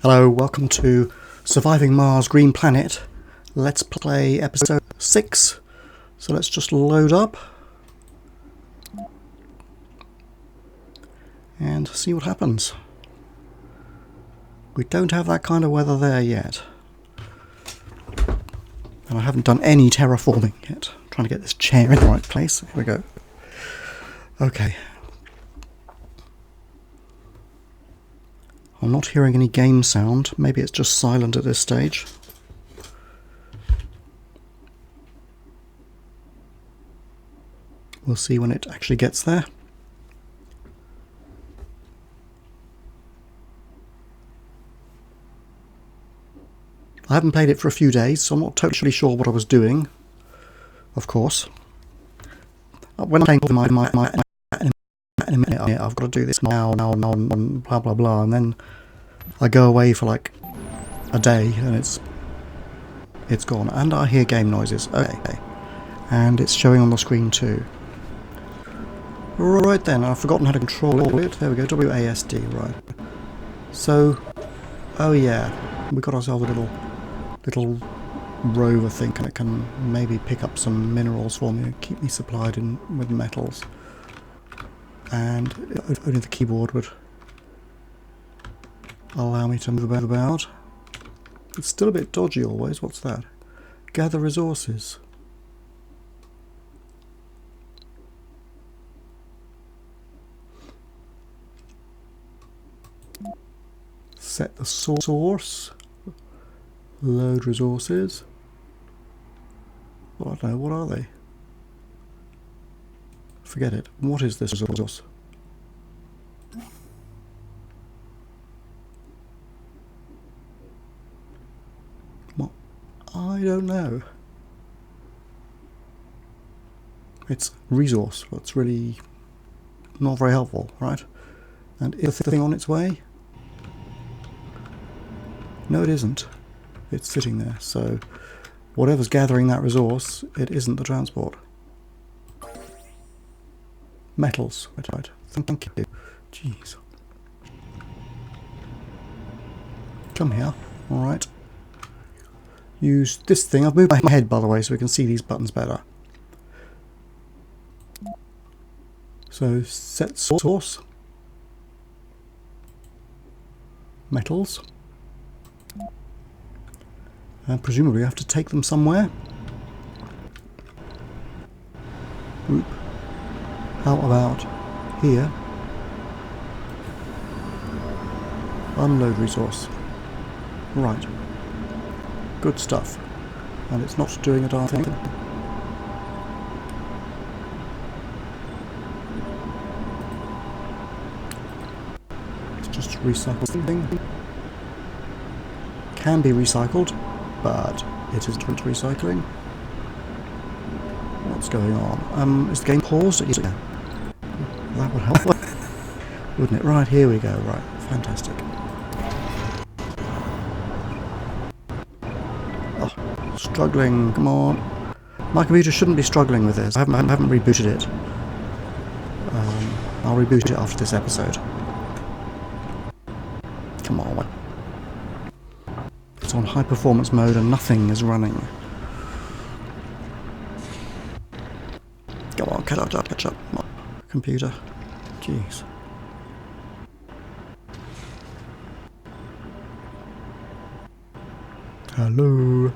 Hello, welcome to Surviving Mars Green Planet. Let's play episode 6. So let's just load up and see what happens. We don't have that kind of weather there yet. And I haven't done any terraforming yet. I'm trying to get this chair in the right place. Here we go. Okay. I'm not hearing any game sound. Maybe it's just silent at this stage. We'll see when it actually gets there. I haven't played it for a few days, so I'm not totally sure what I was doing. Of course. When I'm playing in a minute, I've got to do this now, blah blah blah, and then I go away for like a day and it's gone. And I hear game noises. Okay. And it's showing on the screen too. Right then, I've forgotten how to control it. There we go, WASD, right. So, oh yeah, we got ourselves a little rover thing, and it can maybe pick up some minerals for me and keep me supplied with metals. And only the keyboard would allow me to move about. It's still a bit dodgy always. What's that? Gather resources. Set the source. Load resources. Well, I don't know, what are they? Forget it. What is this resource? What? I don't know. It's resource. That's really not very helpful, right? And is the thing on its way? No, it isn't. It's sitting there, so whatever's gathering that resource, it isn't the transport. Metals, right. Thank you. Jeez. Come here. Alright. Use this thing. I've moved my head, by the way, so we can see these buttons better. So, set source. Metals. And presumably I have to take them somewhere. Oop. How about here? Unload resource. Right. Good stuff. And it's not doing a darn thing. It's just recycling. Can be recycled, but it isn't recycling. What's going on? Is the game paused? Yeah. That would help, wouldn't it? Right, here we go. Right, fantastic. Oh, struggling. Come on. My computer shouldn't be struggling with this. I haven't rebooted it. I'll reboot it after this episode. Come on. It's on high performance mode and nothing is running. Come on, catch up. Computer. Jeez. Hello.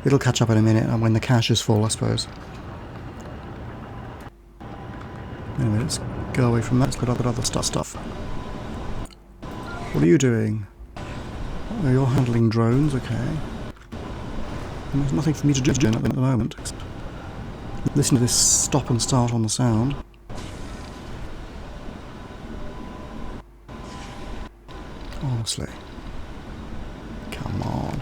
It'll catch up in a minute and when the cache is full, I suppose. Anyway, let's go away from that. Let's look at other stuff. What are you doing? Oh, you're handling drones, okay. And there's nothing for me to do at the moment. Listen to this stop and start on the sound. Honestly. Come on.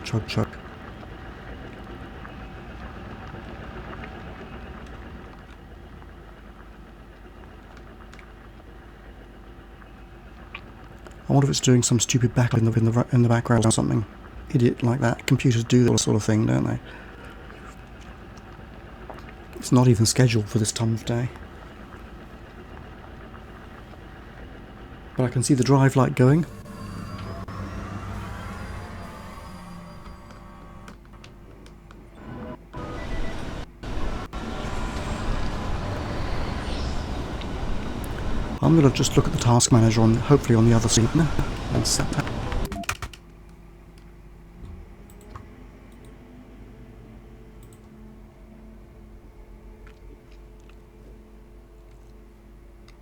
Chug. I wonder if it's doing some stupid backup in the background or something. Idiot like that. Computers do that sort of thing, don't they? It's not even scheduled for this time of day. But I can see the drive light going. I'm going to just look at the task manager on, hopefully on the other screen, and set that.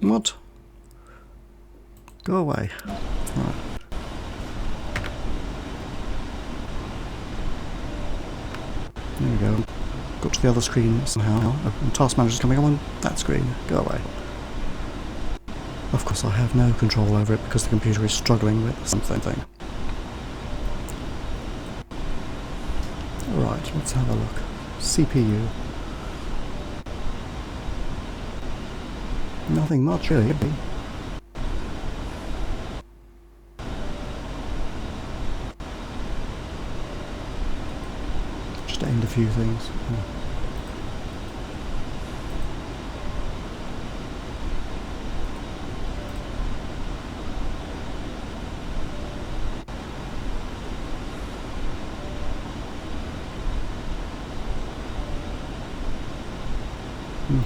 What? Go away. Right. There we go. Got to the other screen somehow. And task manager's coming on that screen. Go away. Of course I have no control over it because the computer is struggling with something. Right, let's have a look. CPU. Nothing much really. Just to end a few things. Yeah.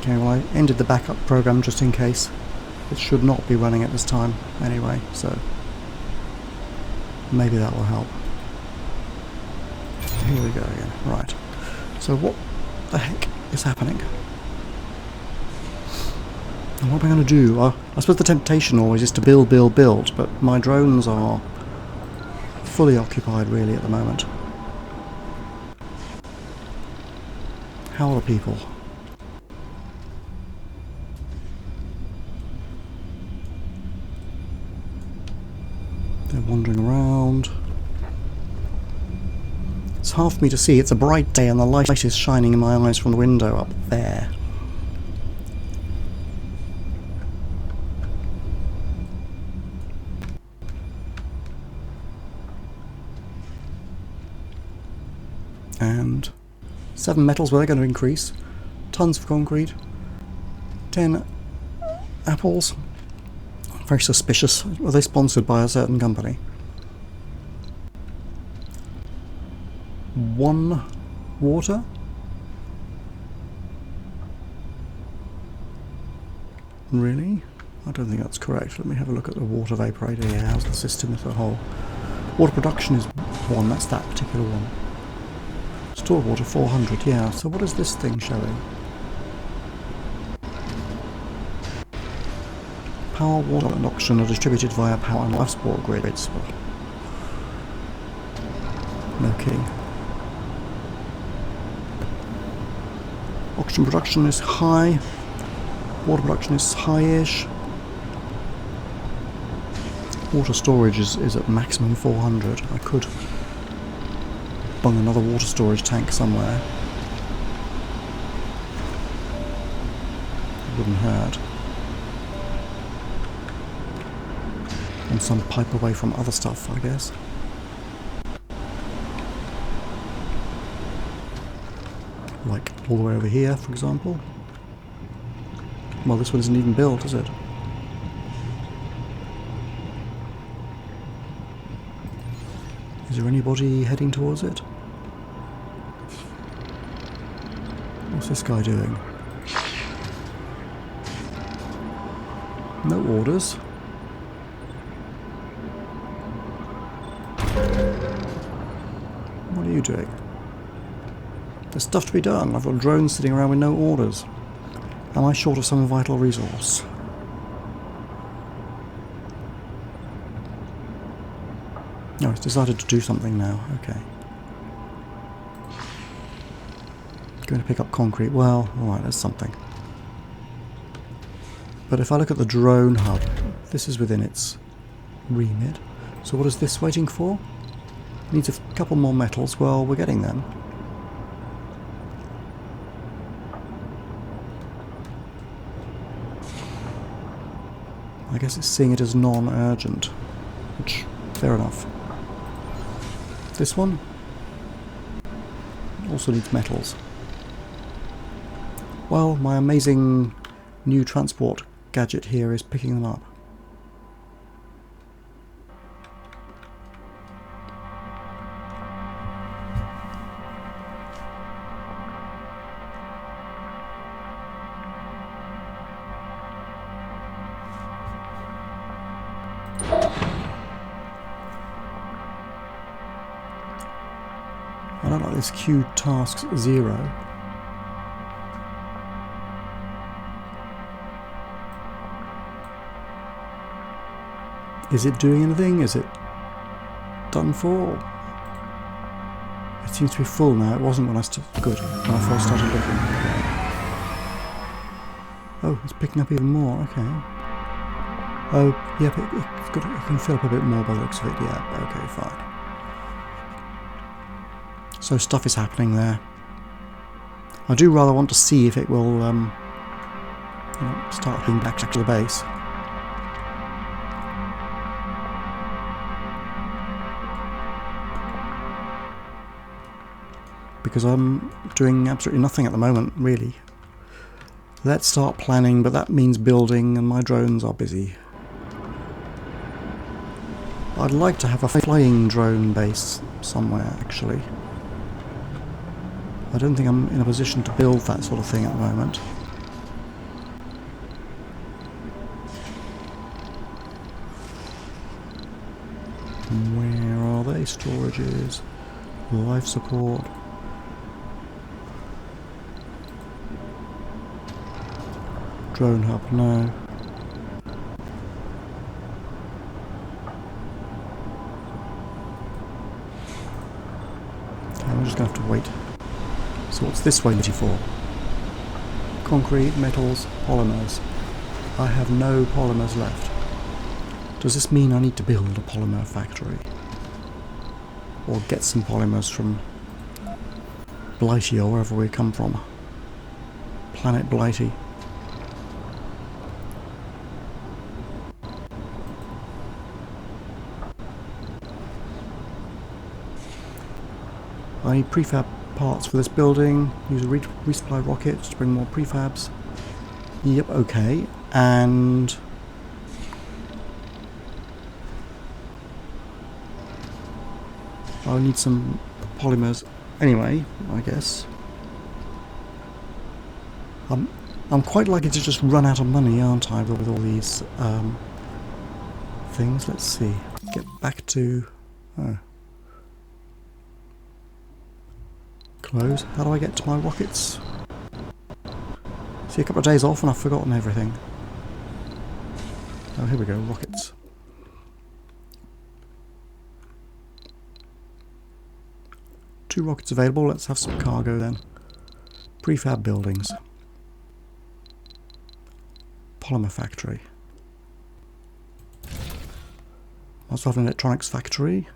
Okay, well I ended the backup program just in case. It should not be running at this time anyway, so maybe that will help. Here we go again. Right. So what the heck is happening? And what am I going to do? I suppose the temptation always is to build, but my drones are fully occupied really at the moment. How are the people? They're wandering around. It's hard for me to see. It's a bright day and the light is shining in my eyes from the window up there. And 7 metals, well, they're going to increase. Tons of concrete. 10 apples. Very suspicious. Were they sponsored by a certain company? 1 water? Really? I don't think that's correct. Let me have a look at the water vaporator here. How's the system as a whole? Water production is 1, that's that particular one. Stored water 400, yeah. So what is this thing showing? Power, water and oxygen are distributed via power and life support grids. No kidding. Oxygen production is high. Water production is high-ish. Water storage is at maximum 400. I could bung another water storage tank somewhere. It wouldn't hurt. And some pipe away from other stuff, I guess. Like all the way over here, for example. Well, this one isn't even built, is it? Is there anybody heading towards it? What's this guy doing? No orders. What are you doing? There's stuff to be done. I've got drones sitting around with no orders. Am I short of some vital resource? No, it's decided to do something now. Okay. Going to pick up concrete. Well, alright, there's something. But if I look at the drone hub, this is within its remit. So what is this waiting for? Needs a couple more metals. Well, we're getting them. I guess it's seeing it as non-urgent, which, fair enough. This one also needs metals. Well, my amazing new transport gadget here is picking them up. I don't like this queued tasks 0. Is it doing anything? Is it done for? It seems to be full now. It wasn't when I good when I first started looking. Oh, it's picking up even more. Okay. Oh, yep. It can fill up a bit more by the looks of it. Yeah. Okay, fine. So stuff is happening there. I do rather want to see if it will start heading back to the base. Because I'm doing absolutely nothing at the moment, really. Let's start planning, but that means building, and my drones are busy. I'd like to have a flying drone base somewhere, actually. I don't think I'm in a position to build that sort of thing at the moment. Where are they? Storages, life support. Drone hub, no. Okay, I'm just going to have to wait. So what's this waiting for? Concrete, metals, polymers. I have no polymers left. Does this mean I need to build a polymer factory? Or get some polymers from Blighty or wherever we come from? Planet Blighty. I need prefab parts for this building. Use a resupply rocket to bring more prefabs. Yep, okay. And I'll need some polymers anyway, I guess. I'm quite likely to just run out of money, aren't I, with all these things. Let's see. Get back to... Oh. Close. How do I get to my rockets? See, a couple of days off and I've forgotten everything. Oh, here we go. Rockets. Two rockets available. Let's have some cargo then. Prefab buildings. Polymer factory. I also have an electronics factory.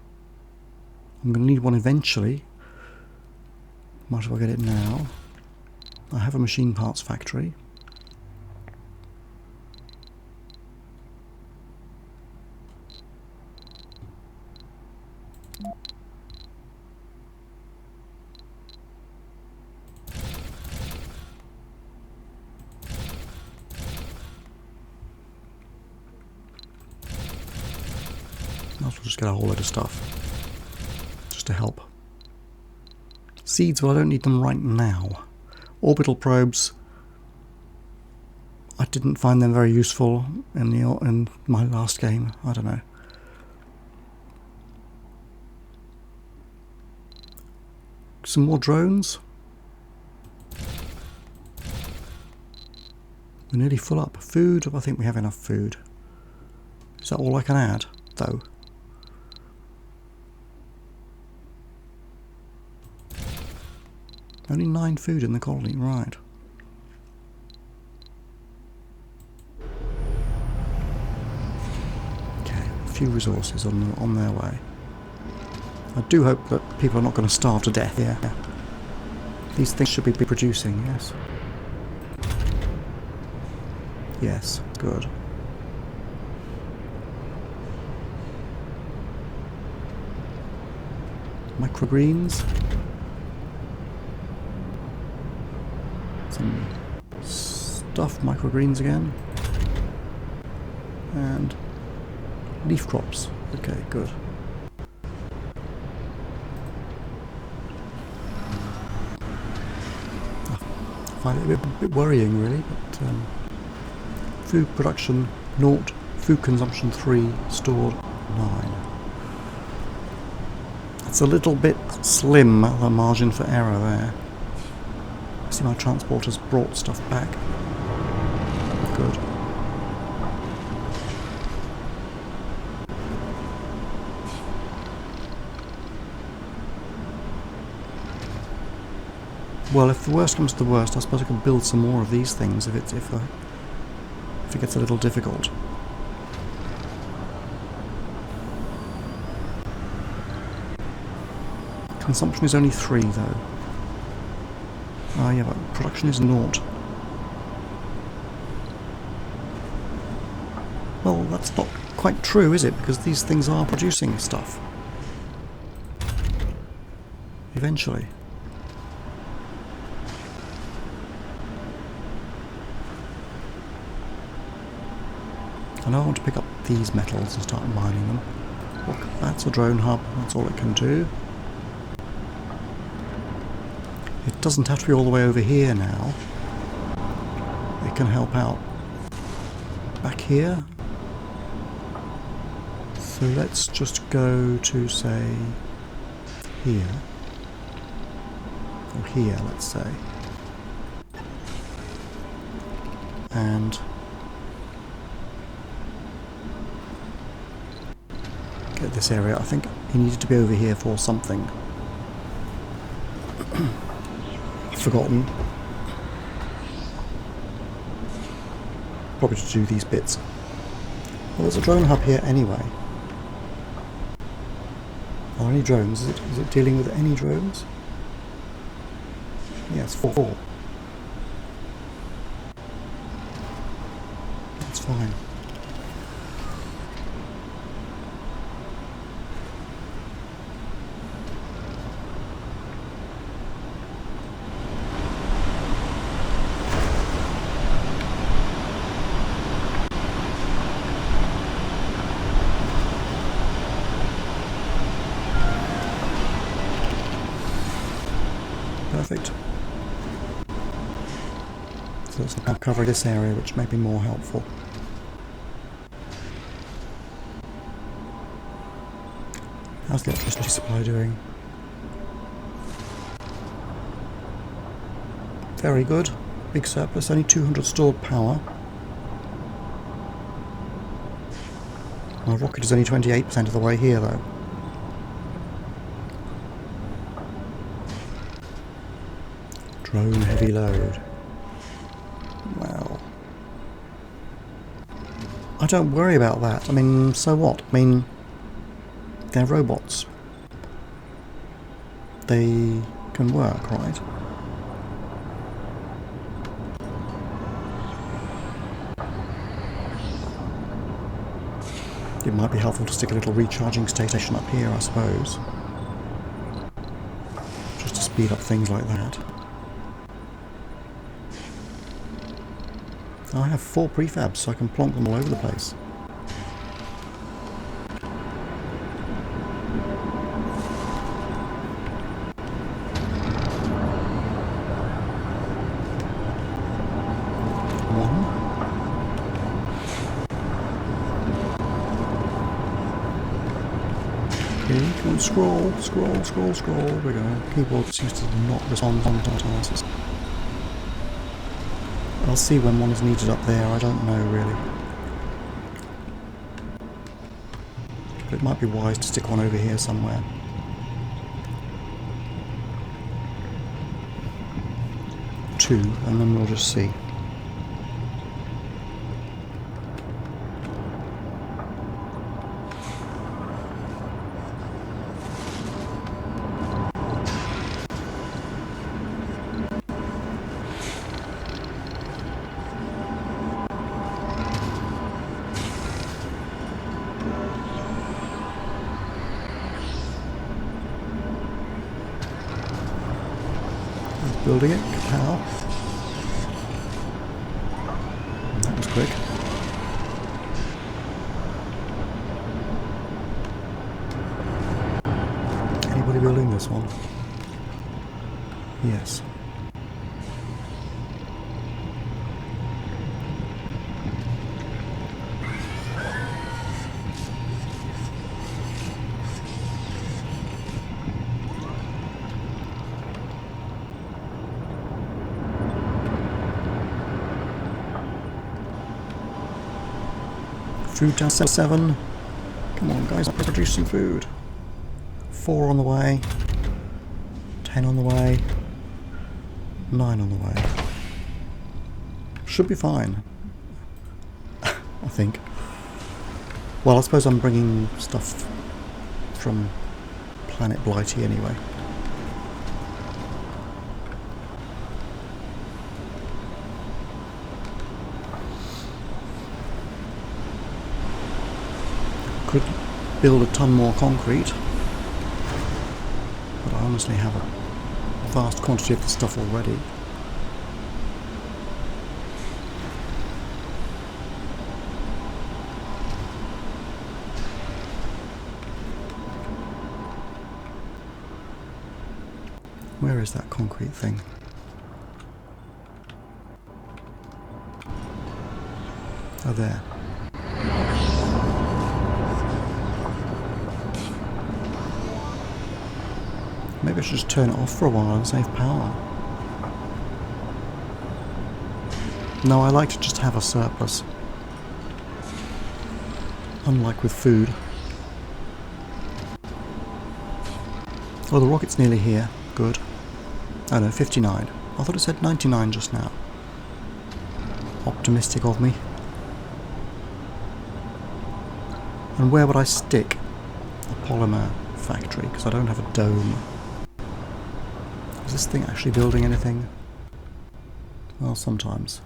I'm going to need one eventually. Might as well get it now. I have a machine parts factory. Might as well just get a whole load of stuff. Just to help. Seeds, well I don't need them right now. Orbital probes, I didn't find them very useful in my last game. I don't know. Some more drones. We're nearly full up. Food, I think we have enough food. Is that all I can add, though? Only 9 food in the colony, right. Okay, a few resources on their way. I do hope that people are not going to starve to death here. These things should be producing, yes. Yes, good. Microgreens. Some stuff, microgreens again. And leaf crops. Okay, good. I find it a bit worrying really, but food production 0, food consumption 3, stored 9. It's a little bit slim, the margin for error there. I see my transporter's brought stuff back. Good. Well, if the worst comes to the worst, I suppose I can build some more of these things if it gets a little difficult. Consumption is only 3 though. Ah yeah, but production is 0. Well, that's not quite true, is it? Because these things are producing stuff. Eventually. I know I want to pick up these metals and start mining them. Look, that's a drone hub, that's all it can do. It doesn't have to be all the way over here now. It can help out back here. So let's just go to, say, here. Or here, let's say. And get this area. I think he needed to be over here for something. Forgotten. Probably to do these bits. Well, there's a drone hub here anyway. Are there any drones? Is it dealing with any drones? Yes, 4. That's fine. Perfect. So let's now cover this area, which may be more helpful. How's the electricity supply doing? Very good. Big surplus, only 200 stored power. My rocket is only 28% of the way here though. Drone heavy load. Well, I don't worry about that. I mean, so what? I mean, they're robots. They can work, right? It might be helpful to stick a little recharging station up here, I suppose. Just to speed up things like that. I have 4 prefabs, so I can plonk them all over the place. One. Okay, come on, scroll. There we go. Keyboard seems to not respond to tasks. I'll see when one is needed up there, I don't know really. But it might be wise to stick one over here somewhere. Two, and then we'll just see. Building it, power. quick. Anybody building this one? Yes. Food down 7. Come on guys, produce some food. 4 on the way. 10 on the way. 9 on the way. Should be fine. I think. Well, I suppose I'm bringing stuff from Planet Blighty anyway. Could build a ton more concrete, but I honestly have a vast quantity of the stuff already. Where is that concrete thing? Oh, there. Maybe I should just turn it off for a while and save power. No, I like to just have a surplus. Unlike with food. Oh, the rocket's nearly here. Good. Oh no, 59. I thought it said 99 just now. Optimistic of me. And where would I stick a polymer factory? Because I don't have a dome. Is this thing actually building anything? Well, sometimes.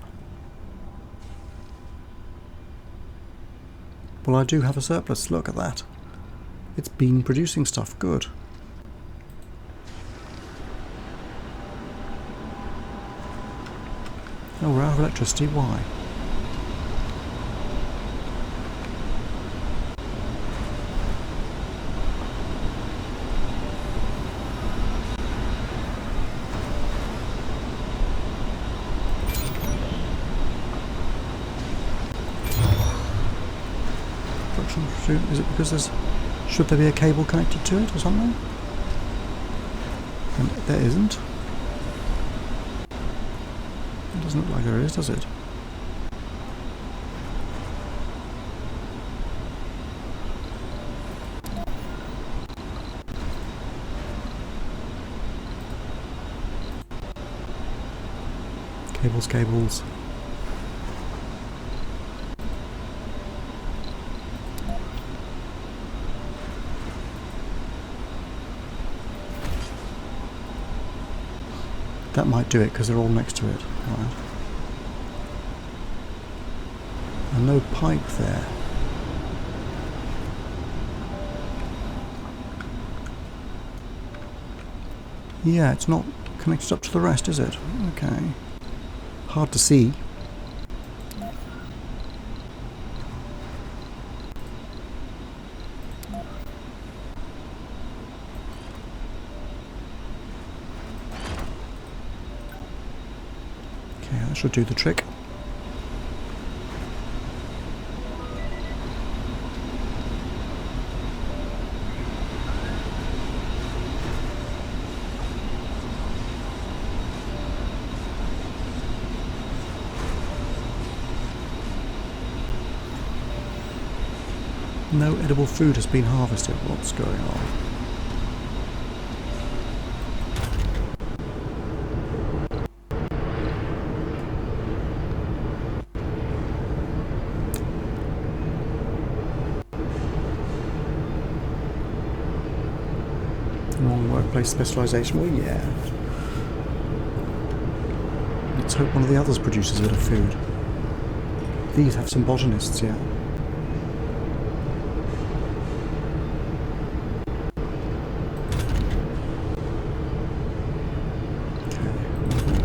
Well, I do have a surplus. Look at that. It's been producing stuff. Good. Oh, we're out of electricity. Why? Is it because there's... should there be a cable connected to it or something? And there isn't. It doesn't look like there is, does it? Cables. That might do it because they're all next to it. Right. And no pipe there. Yeah, it's not connected up to the rest, is it? Okay. Hard to see. Okay, that should do the trick. No edible food has been harvested. What's going on? Wrong workplace specialisation. Well, yeah. Let's hope one of the others produces a bit of food. These have some botanists, yeah.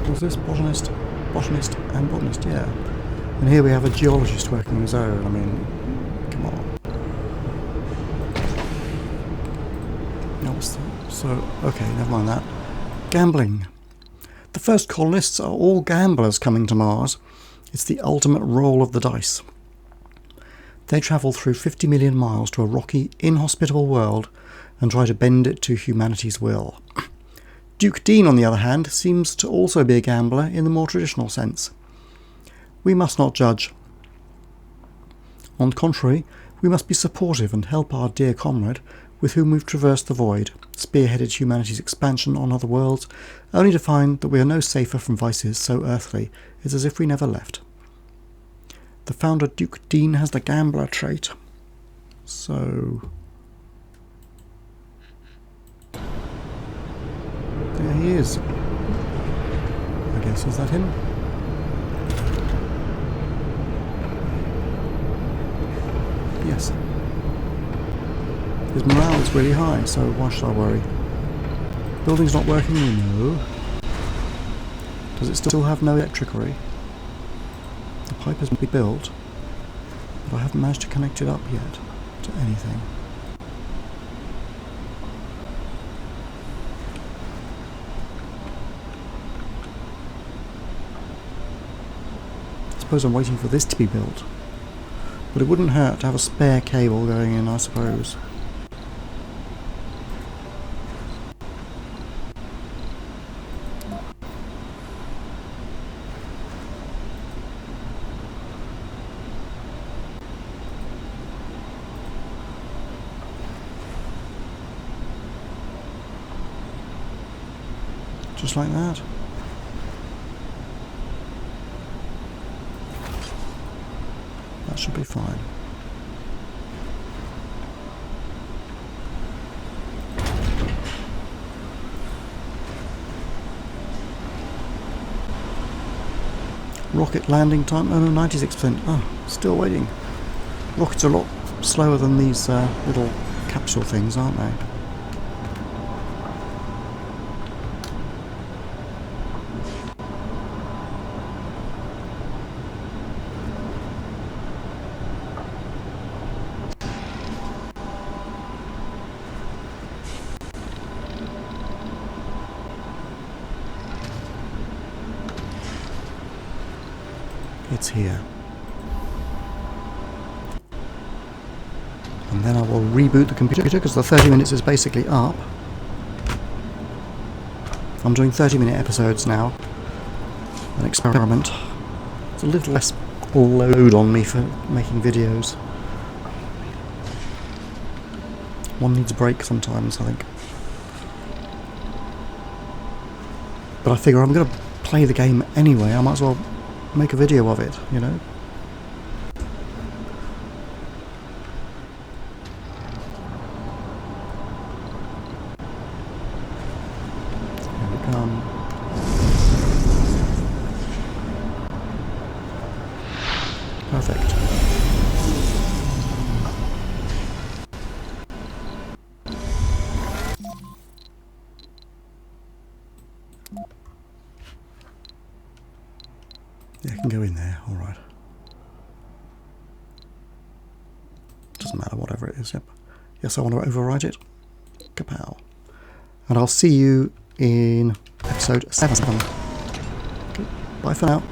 Was this botanist and botanist? Yeah. And here we have a geologist working on his own. I mean, come on. No, so, okay, never mind that. Gambling. The first colonists are all gamblers coming to Mars. It's the ultimate roll of the dice. They travel through 50 million miles to a rocky, inhospitable world and try to bend it to humanity's will. Duke Dean, on the other hand, seems to also be a gambler in the more traditional sense. We must not judge. On the contrary, we must be supportive and help our dear comrade with whom we've traversed the void, spearheaded humanity's expansion on other worlds, only to find that we are no safer from vices so earthly it's as if we never left. The founder Duke Dean has the gambler trait. So... there he is. I guess, is that him? Yes. His morale is really high, so why should I worry? Building's not working, we know. Does it still have no electricity? The pipe has been built, but I haven't managed to connect it up yet to anything. I suppose I'm waiting for this to be built. But it wouldn't hurt to have a spare cable going in, I suppose. Just like that. That should be fine. Rocket landing time? Oh no, 96%. Oh, still waiting. Rockets are a lot slower than these little capsule things, aren't they? It's here. And then I will reboot the computer because the 30 minutes is basically up. I'm doing 30-minute episodes now. An experiment. It's a little less load on me for making videos. One needs a break sometimes, I think. But I figure I'm going to play the game anyway. I might as well make a video of it, you know. Here we come. Perfect. Yeah, it can go in there, alright. Doesn't matter, whatever it is, yep. Yes, I want to overwrite it. Kapow. And I'll see you in episode 7. Okay, bye for now.